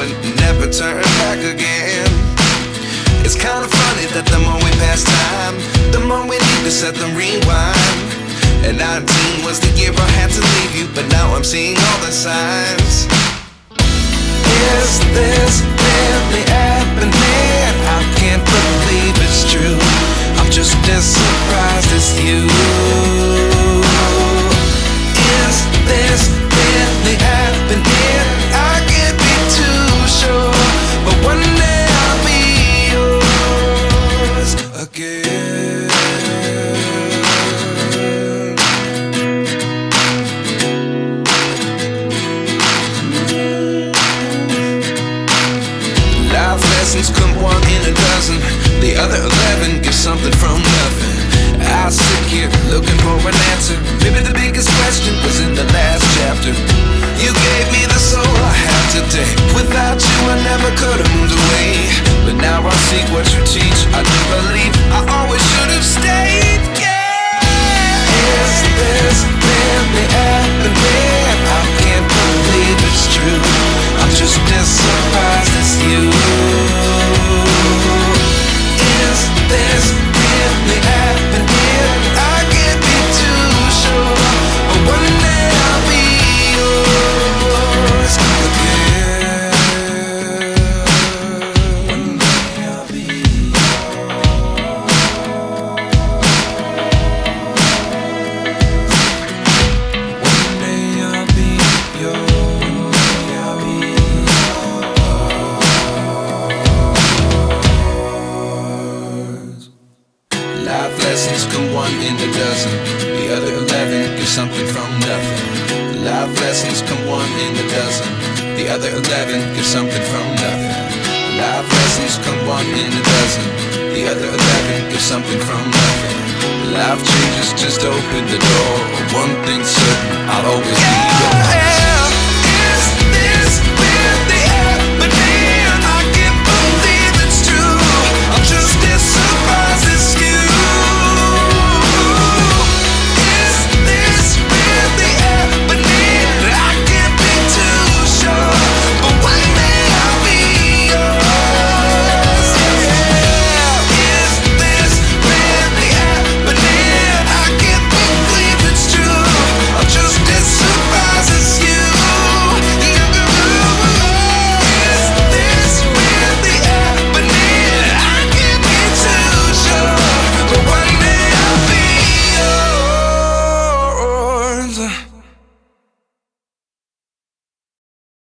and never turn back again. It's kinda funny that the more we pass time, the more we need to set the rewind. And 19 was the year I had to leave you, but now I'm seeing all the signs. Is this really happening? I can't believe it's true. I'm just as surprised as you. Is this really happening? I can't be too sure, but one day I'll be yours again. Life lessons come one in a dozen. The other 11 get something from nothing. I sit here looking for an answer. Maybe the biggest question was in the last chapter. You gave me the soul I have today. Without you I never could have moved away. But now I see what you teach. I do believe I always should have stayed. Yeah. Is this really happening? I can't believe it's true. I'm just as surprised as you. Is this really happening? I can't be too sure, but one day I'll be yours again. One day I'll be yours. One day I'll be yours. I'll be yours. Life lessons come one in a dozen. The other 11 get something from nothing. Life lessons come one in a dozen. The other 11 get something from nothing. Life lessons come one in a dozen. The other 11 get something from nothing. Life changes just open the door. One thing's certain, I'll always be yours.